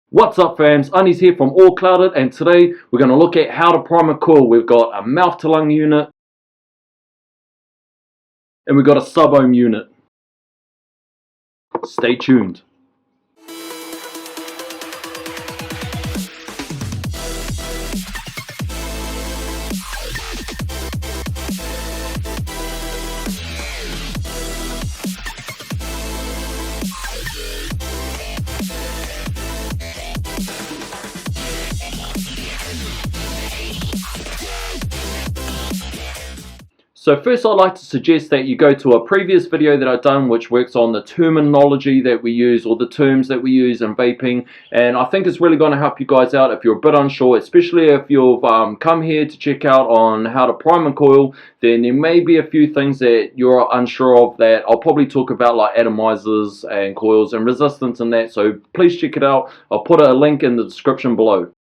What's up fams, Unnies here from All Clouded, and today we're going to look at how to prime a coil. We've got a mouth to lung unit and we've got a sub-ohm unit. Stay tuned. So first I'd like to suggest that you go to a previous video that I've done which works on the terminology that we use or the terms that we use in vaping, and I think it's really going to help you guys out if you're a bit unsure, especially if you've come here to check out on how to prime a coil. Then there may be a few things that you're unsure of that I'll probably talk about, like atomizers and coils and resistance and that, so please check it out. I'll put a link in the description below.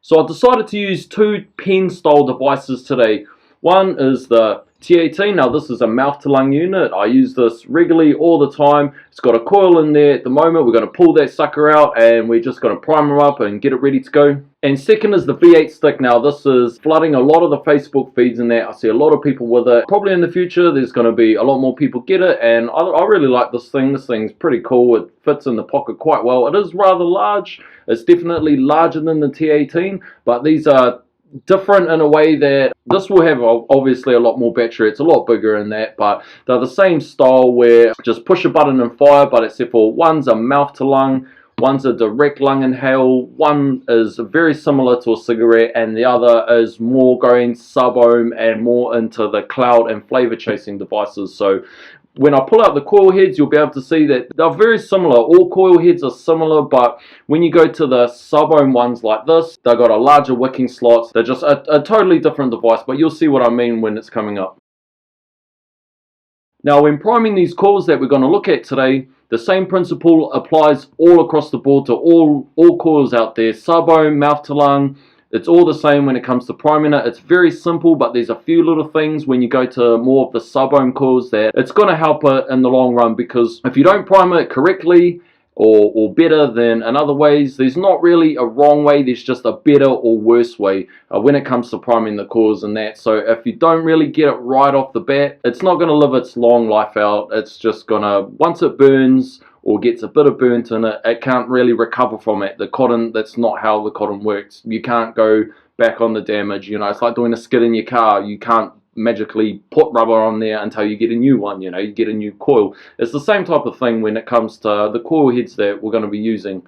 So I decided to use two pen style devices today. One is the T18. Now this is a mouth to lung unit. I use this regularly all the time. It's got a coil in there at the moment. We're going to pull that sucker out and we're just going to prime them up and get it ready to go. And second is the V8 stick. Now this is flooding a lot of the Facebook feeds in there. I see a lot of people with it. Probably in the future there's going to be a lot more people get it, and I really like this thing. This thing's pretty cool. It fits in the pocket quite well. It is rather large. It's definitely larger than the T18, but these are different in a way that this will have obviously a lot more battery. It's a lot bigger in that, but they're the same style where just push a button and fire, but except for one's a mouth to lung, one's a direct lung inhale, one is very similar to a cigarette, and the other is more going sub-ohm and more into the cloud and flavor chasing devices. So when I pull out the coil heads, you'll be able to see that they're very similar. All coil heads are similar, but when you go to the sub-ohm ones like this, they've got a larger wicking slots. They're just a totally different device, but you'll see what I mean when it's coming up. Now, when priming these coils that we're going to look at today, the same principle applies all across the board to all coils out there. Sub-ohm, mouth to lung, it's all the same when it comes to priming it. It's very simple, but there's a few little things when you go to more of the sub-ohm coils that it's going to help it in the long run, because if you don't prime it correctly or better than in other ways, there's not really a wrong way, there's just a better or worse way when it comes to priming the coils and that. So if you don't really get it right off the bat, it's not going to live its long life out. It's just going to, once it burns or gets a bit of burnt in it, it can't really recover from it. The cotton, that's not how the cotton works. You can't go back on the damage. You know, it's like doing a skid in your car. You can't magically put rubber on there until you get a new one. You know, you get a new coil. It's the same type of thing when it comes to the coil heads that we're going to be using.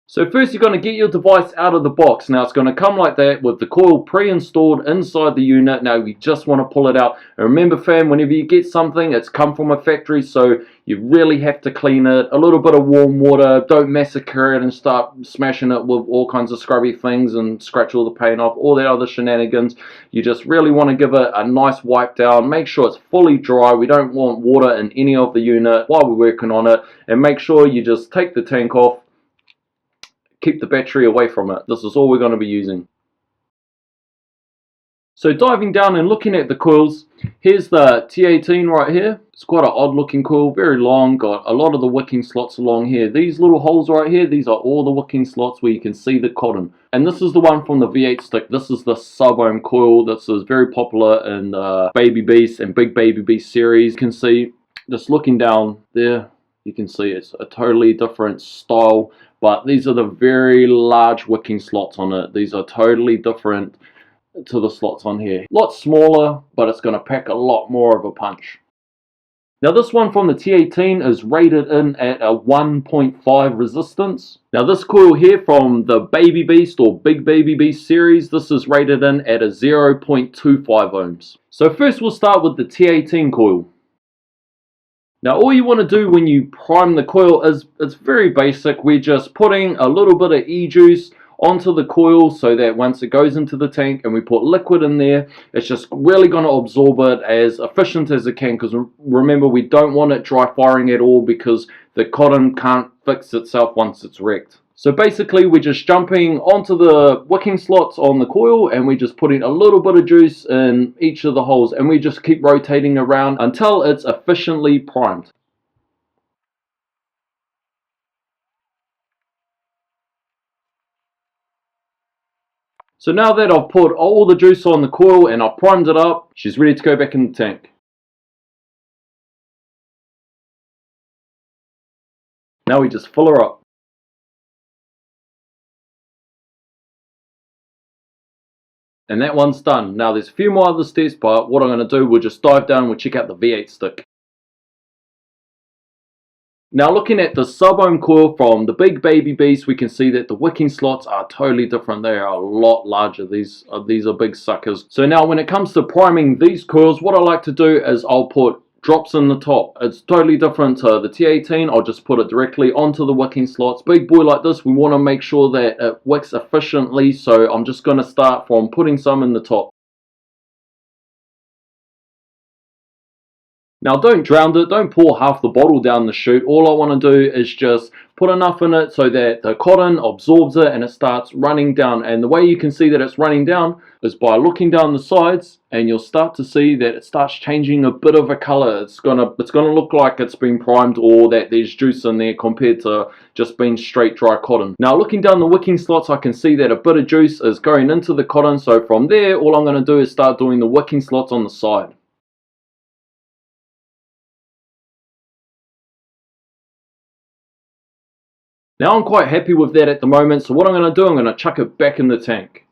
So first you're going to get your device out of the box. Now it's going to come like that with the coil pre-installed inside the unit. Now you just want to pull it out. And remember fam, whenever you get something, it's come from a factory, so you really have to clean it. A little bit of warm water. Don't massacre it and start smashing it with all kinds of scrubby things and scratch all the paint off, all that other shenanigans. You just really want to give it a nice wipe down. Make sure it's fully dry. We don't want water in any of the unit while we're working on it. And make sure you just take the tank off. Keep the battery away from it. This is all we're going to be using. So diving down and looking at the coils, here's the T18 right here. It's quite an odd looking coil, very long, got a lot of the wicking slots along here. These little holes right here, these are all the wicking slots where you can see the cotton. And this is the one from the V8 stick. This is the sub-ohm coil. This is very popular in the Baby Beast and Big Baby Beast series. You can see, just looking down there, you can see it's a totally different style. But these are the very large wicking slots on it. These are totally different to the slots on here. A lot smaller, but it's going to pack a lot more of a punch. Now this one from the T18 is rated in at a 1.5 resistance. Now this coil here from the Baby Beast or Big Baby Beast series, this is rated in at a 0.25 ohms. So first we'll start with the T18 coil. Now all you want to do when you prime the coil is, it's very basic. We're just putting a little bit of e-juice onto the coil so that once it goes into the tank and we put liquid in there, it's just really going to absorb it as efficient as it can, because remember, we don't want it dry firing at all because the cotton can't fix itself once it's wrecked. So basically we're just jumping onto the wicking slots on the coil and we're just putting a little bit of juice in each of the holes, and we just keep rotating around until it's efficiently primed. So now that I've put all the juice on the coil and I've primed it up, she's ready to go back in the tank. Now we just fill her up. And that one's done. Now there's a few more other steps, but what I'm going to do, we'll just dive down and we'll check out the V8 stick. Now looking at the sub-ohm coil from the big baby beast, we can see that the wicking slots are totally different. They are a lot larger. These are big suckers. So now when it comes to priming these coils, what I like to do is I'll put drops in the top. It's totally different to the T18. I'll just put it directly onto the wicking slots. Big boy like this, we want to make sure that it wicks efficiently, so I'm just going to start from putting some in the top. Now don't drown it, don't pour half the bottle down the chute. All I want to do is just put enough in it so that the cotton absorbs it and it starts running down. And the way you can see that it's running down is by looking down the sides, and you'll start to see that it starts changing a bit of a color. It's gonna look like it's been primed or that there's juice in there compared to just being straight dry cotton. Now looking down the wicking slots, I can see that a bit of juice is going into the cotton. So from there, all I'm going to do is start doing the wicking slots on the side. Now I'm quite happy with that at the moment, so what I'm going to do, I'm going to chuck it back in the tank.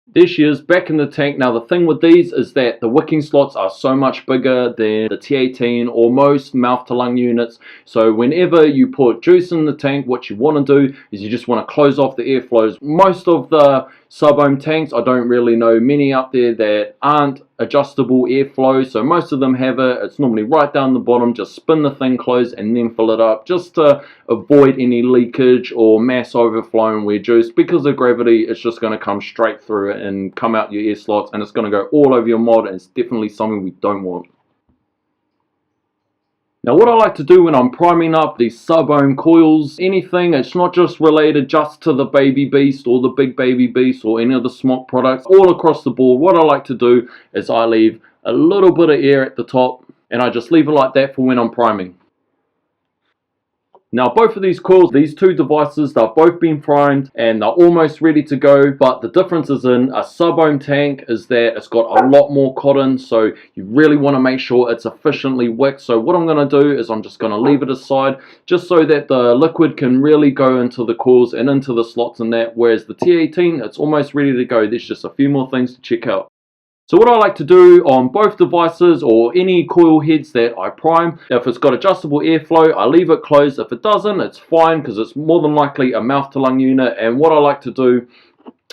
There she is, back in the tank. Now the thing with these is that the wicking slots are so much bigger than the T18 or most mouth to lung units. So whenever you put juice in the tank, what you want to do is you just want to close off the airflows. Most of the sub-ohm tanks, I don't really know many out there that aren't adjustable airflow, so most of them have it. It's normally right down the bottom. Just spin the thing closed and then fill it up, just to avoid any leakage or mass overflowing where juice, because of gravity, it's just going to come straight through it and come out your air slots, and it's going to go all over your mod, and it's definitely something we don't want. Now what I like to do when I'm priming up these sub-ohm coils, anything, it's not just related just to the baby beast or the big baby beast or any of the smock products, all across the board, what I like to do is I leave a little bit of air at the top and I just leave it like that for when I'm priming. Now both of these coils, these two devices, they've both been primed and they're almost ready to go, but the difference is in a sub-ohm tank is that it's got a lot more cotton, so you really want to make sure it's efficiently wicked. So what I'm going to do is I'm just going to leave it aside just so that the liquid can really go into the coils and into the slots and that, whereas the T18, it's almost ready to go. There's just a few more things to check out. So what I like to do on both devices or any coil heads that I prime, if it's got adjustable airflow, I leave it closed. If it doesn't, it's fine because it's more than likely a mouth to lung unit. And what I like to do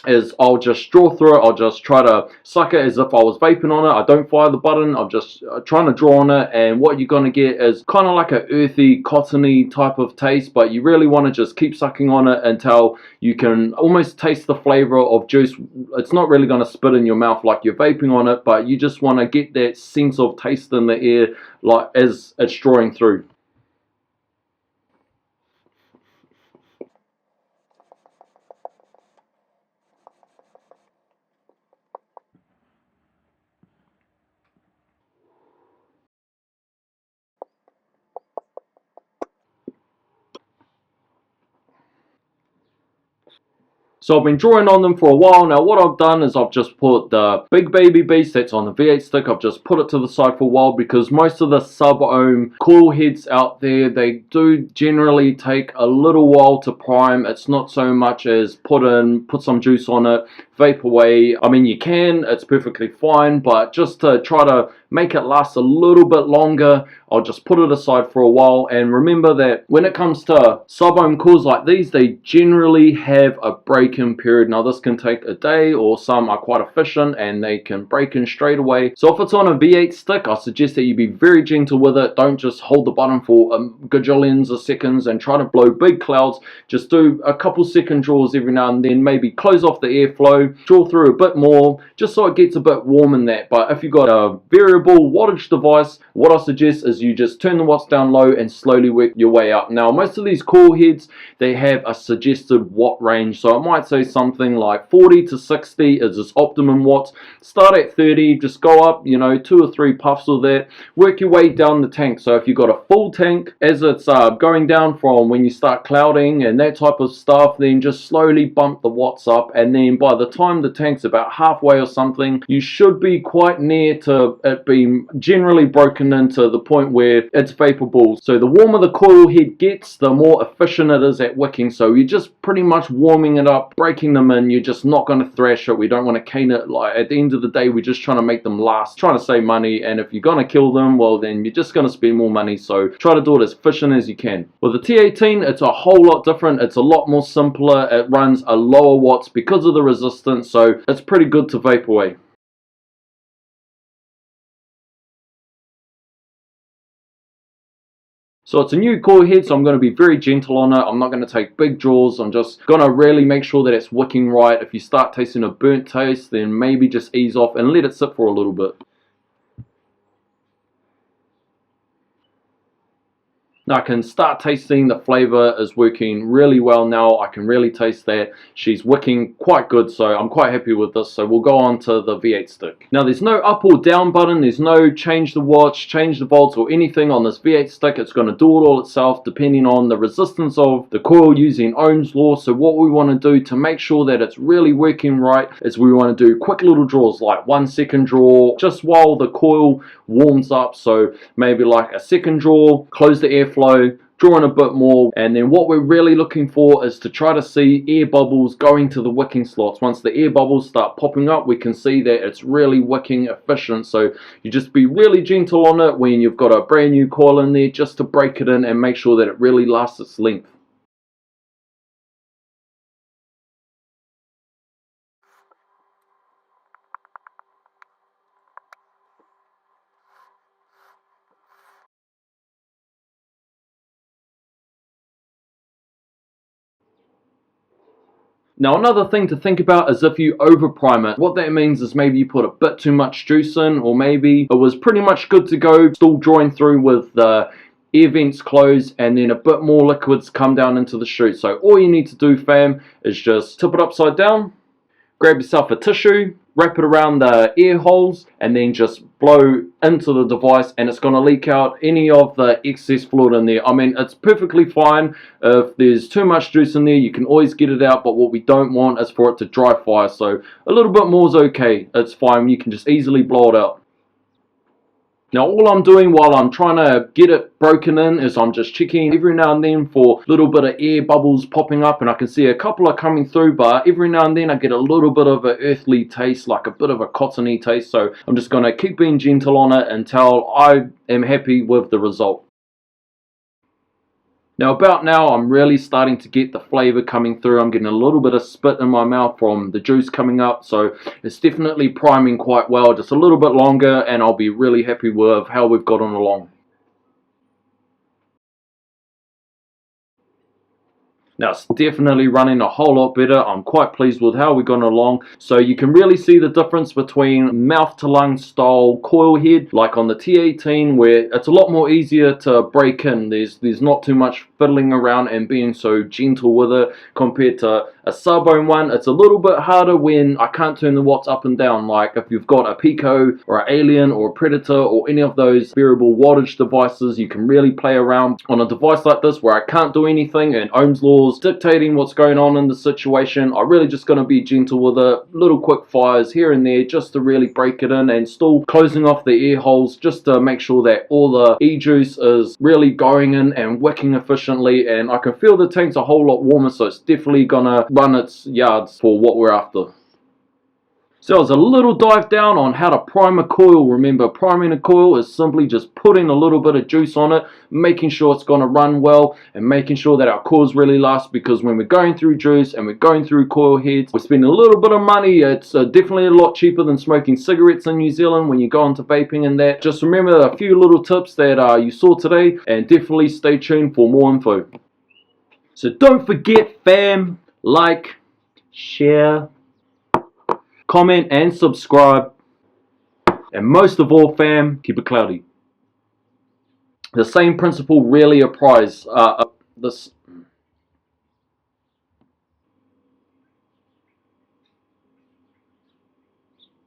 is I'll just draw through it. I'll just try to suck it as if I was vaping on it. I don't fire the button. I'm just trying to draw on it, and what you're going to get is kind of like a earthy, cottony type of taste, but you really want to just keep sucking on it until you can almost taste the flavor of juice. It's not really going to spit in your mouth like you're vaping on it, but you just want to get that sense of taste in the air like as it's drawing through. So I've been drawing on them for a while now. What I've done is I've just put the big baby beast that's on the V8 stick, I've just put it to the side for a while because most of the sub-ohm coil heads out there, they do generally take a little while to prime. It's not so much as put some juice on it, vape away. I mean, you can, it's perfectly fine, but just to try to make it last a little bit longer, I'll just put it aside for a while. And remember that when it comes to sub-ohm coils like these, they generally have a break-in period. Now this can take a day, or some are quite efficient and they can break in straight away. So if it's on a V8 stick, I suggest that you be very gentle with it. Don't just hold the button for gajillions of seconds and try to blow big clouds. Just do a couple second draws every now and then, maybe close off the airflow, draw through a bit more, just so it gets a bit warm in that. But if you've got a variable wattage device, what I suggest is you just turn the watts down low and slowly work your way up. Now, most of these coil heads, they have a suggested watt range, so it might say something like 40 to 60 is its optimum watts. Start at 30, just go up, you know, 2 or 3 puffs of that, work your way down the tank. So if you've got a full tank, as it's going down from when you start clouding and that type of stuff, then just slowly bump the watts up, and then by the time the tank's about halfway or something, you should be quite near to it being generally broken into the point where it's vaporable. So the warmer the coil head gets, the more efficient it is at wicking. So you're just pretty much warming it up, breaking them in. You're just not going to thrash it. We don't want to cane it. Like, at the end of the day, we're just trying to make them last, trying to save money. And if you're going to kill them, well, then you're just going to spend more money. So try to do it as efficient as you can. With the T18, it's a whole lot different. It's a lot more simpler. It runs a lower watts because of the resistance, so it's pretty good to vape away. So it's a new coil head, so I'm going to be very gentle on it. I'm not going to take big draws. I'm just going to really make sure that it's wicking right. If you start tasting a burnt taste, then maybe just ease off and let it sit for a little bit. Now I can start tasting the flavor is working really well now. I can really taste that. She's wicking quite good, so I'm quite happy with this. So we'll go on to the V8 stick. Now there's no up or down button. There's no change the watts, change the volts or anything on this V8 stick. It's going to do it all itself depending on the resistance of the coil using Ohm's law. So what we want to do to make sure that it's really working right is we want to do quick little draws, like 1 second draw just while the coil warms up. So maybe like a second draw, close the airflow, draw in a bit more, and then what we're really looking for is to try to see air bubbles going to the wicking slots. Once the air bubbles start popping up, we can see that it's really wicking efficient. So you just be really gentle on it when you've got a brand new coil in there, just to break it in and make sure that it really lasts its length. Now another thing to think about is if you over prime it. What that means is maybe you put a bit too much juice in, or maybe it was pretty much good to go, still drawing through with the air vents closed, and then a bit more liquids come down into the chute. So all you need to do, fam, is just tip it upside down, grab yourself a tissue, wrap it around the air holes, and then just blow into the device, and it's going to leak out any of the excess fluid in there. I mean, it's perfectly fine. If there's too much juice in there, you can always get it out, but what we don't want is for it to dry fire. So a little bit more is okay. It's fine. You can just easily blow it out. Now all I'm doing while I'm trying to get it broken in is I'm just checking every now and then for a little bit of air bubbles popping up, and I can see a couple are coming through, but every now and then I get a little bit of an earthly taste, like a bit of a cottony taste. So I'm just going to keep being gentle on it until I am happy with the result. Now about now I'm really starting to get the flavor coming through. I'm getting a little bit of spit in my mouth from the juice coming up, so it's definitely priming quite well. Just a little bit longer and I'll be really happy with how we've gotten along. Now it's definitely running a whole lot better. I'm quite pleased with how we've gone along. So you can really see the difference between mouth to lung style coil head, like on the T18, where it's a lot more easier to break in. There's not too much fiddling around and being so gentle with it, compared to a sub-ohm one. It's a little bit harder when I can't turn the watts up and down. Like if you've got a Pico or an Alien or a Predator or any of those variable wattage devices, you can really play around. On a device like this where I can't do anything and Ohm's laws dictating what's going on in the situation, I'm really just going to be gentle with it. Little quick fires here and there just to really break it in, and still closing off the air holes just to make sure that all the e-juice is really going in and wicking efficiently. And I can feel the tank's a whole lot warmer, so it's definitely gonna run its yards for what we're after. So as a little dive down on how to prime a coil. Remember, priming a coil is simply just putting a little bit of juice on it, making sure it's going to run well, and making sure that our coils really last, because when we're going through juice and we're going through coil heads, we're spending a little bit of money. It's definitely a lot cheaper than smoking cigarettes in New Zealand when you go into vaping and that. Just remember a few little tips that you saw today, and definitely stay tuned for more info. So don't forget, fam, like, share, comment, and subscribe. And most of all, fam, keep it cloudy. The same principle really applies.